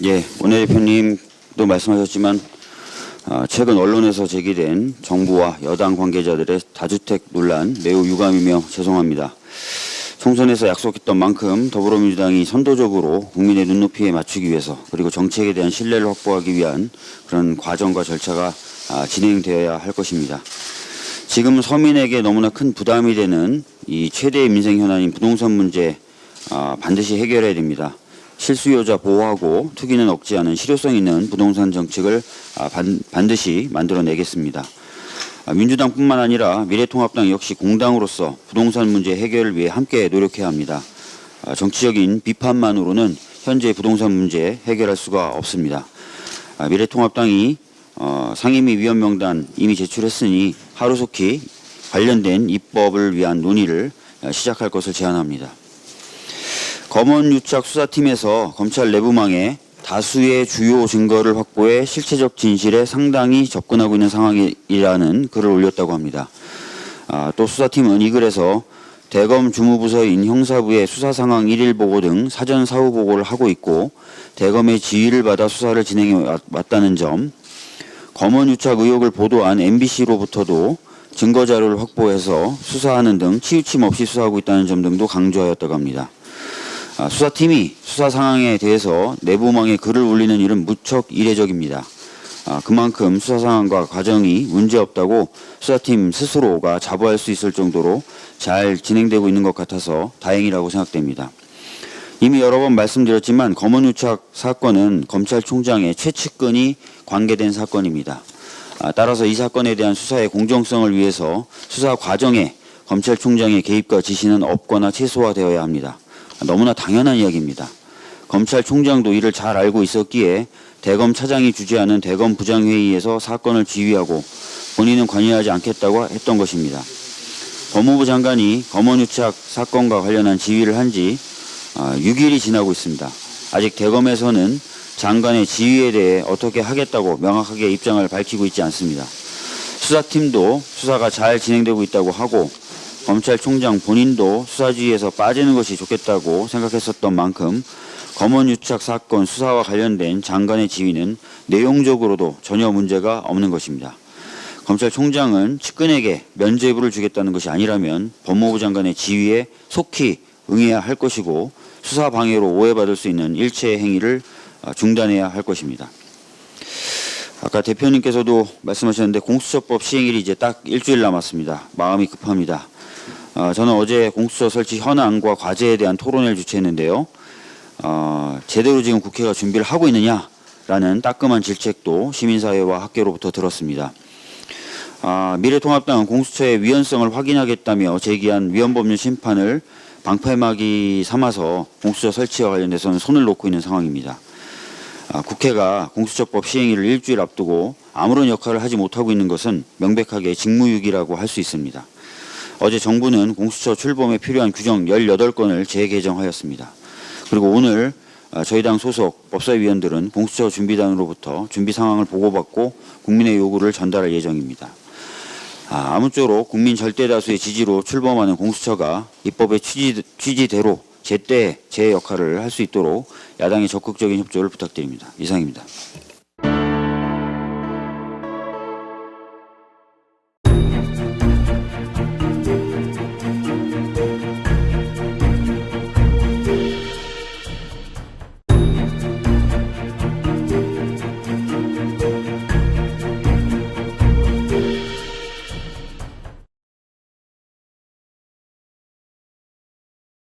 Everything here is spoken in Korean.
예, 원내대표님도 말씀하셨지만 최근 언론에서 제기된 정부와 여당 관계자들의 다주택 논란 매우 유감이며 죄송합니다. 총선에서 약속했던 만큼 더불어민주당이 선도적으로 국민의 눈높이에 맞추기 위해서 그리고 정책에 대한 신뢰를 확보하기 위한 그런 과정과 절차가 진행되어야 할 것입니다. 지금 서민에게 너무나 큰 부담이 되는 이 최대의 민생 현안인 부동산 문제 반드시 해결해야 됩니다. 실수요자 보호하고 투기는 억제하는 실효성 있는 부동산 정책을 반드시 만들어내겠습니다. 민주당뿐만 아니라 미래통합당 역시 공당으로서 부동산 문제 해결을 위해 함께 노력해야 합니다. 정치적인 비판만으로는 현재 부동산 문제 해결할 수가 없습니다. 미래통합당이 상임위 위원 명단 이미 제출했으니 하루속히 관련된 입법을 위한 논의를 시작할 것을 제안합니다. 검언유착 수사팀에서 검찰 내부망에 다수의 주요 증거를 확보해 실체적 진실에 상당히 접근하고 있는 상황이라는 글을 올렸다고 합니다. 또 수사팀은 이 글에서 대검 주무부서인 형사부의 수사 상황 1일 보고 등 사전 사후 보고를 하고 있고 대검의 지휘를 받아 수사를 진행해 왔다는 점, 검언유착 의혹을 보도한 MBC로부터도 증거 자료를 확보해서 수사하는 등 치우침 없이 수사하고 있다는 점 등도 강조하였다고 합니다. 수사팀이 수사 상황에 대해서 내부망에 글을 올리는 일은 무척 이례적입니다. 그만큼 수사 상황과 과정이 문제없다고 수사팀 스스로가 자부할 수 있을 정도로 잘 진행되고 있는 것 같아서 다행이라고 생각됩니다. 이미 여러 번 말씀드렸지만 검언유착 사건은 검찰총장의 최측근이 관계된 사건입니다. 따라서 이 사건에 대한 수사의 공정성을 위해서 수사 과정에 검찰총장의 개입과 지시는 없거나 최소화되어야 합니다. 너무나 당연한 이야기입니다. 검찰총장도 이를 잘 알고 있었기에 대검 차장이 주재하는 대검 부장회의에서 사건을 지휘하고 본인은 관여하지 않겠다고 했던 것입니다. 법무부 장관이 검언유착 사건과 관련한 지휘를 한 지 6일이 지나고 있습니다. 아직 대검에서는 장관의 지휘에 대해 어떻게 하겠다고 명확하게 입장을 밝히고 있지 않습니다. 수사팀도 수사가 잘 진행되고 있다고 하고 검찰총장 본인도 수사지휘에서 빠지는 것이 좋겠다고 생각했었던 만큼 검언유착 사건 수사와 관련된 장관의 지휘는 내용적으로도 전혀 문제가 없는 것입니다. 검찰총장은 측근에게 면죄부를 주겠다는 것이 아니라면 법무부 장관의 지휘에 속히 응해야 할 것이고 수사 방해로 오해받을 수 있는 일체의 행위를 중단해야 할 것입니다. 아까 대표님께서도 말씀하셨는데 공수처법 시행일이 이제 딱 일주일 남았습니다. 마음이 급합니다. 저는 어제 공수처 설치 현황과 과제에 대한 토론회를 주최했는데요. 제대로 지금 국회가 준비를 하고 있느냐라는 따끔한 질책도 시민사회와 학계로부터 들었습니다. 미래통합당은 공수처의 위헌성을 확인하겠다며 제기한 위헌법률 심판을 방패막이 삼아서 공수처 설치와 관련돼서는 손을 놓고 있는 상황입니다. 국회가 공수처법 시행일을 일주일 앞두고 아무런 역할을 하지 못하고 있는 것은 명백하게 직무유기라고 할 수 있습니다. 어제 정부는 공수처 출범에 필요한 규정 18건을 재개정하였습니다. 그리고 오늘 저희 당 소속 법사위원들은 공수처 준비단으로부터 준비 상황을 보고받고 국민의 요구를 전달할 예정입니다. 아무쪼록 국민 절대다수의 지지로 출범하는 공수처가 입법의 취지대로 제때 제 역할을 할 수 있도록 야당의 적극적인 협조를 부탁드립니다. 이상입니다.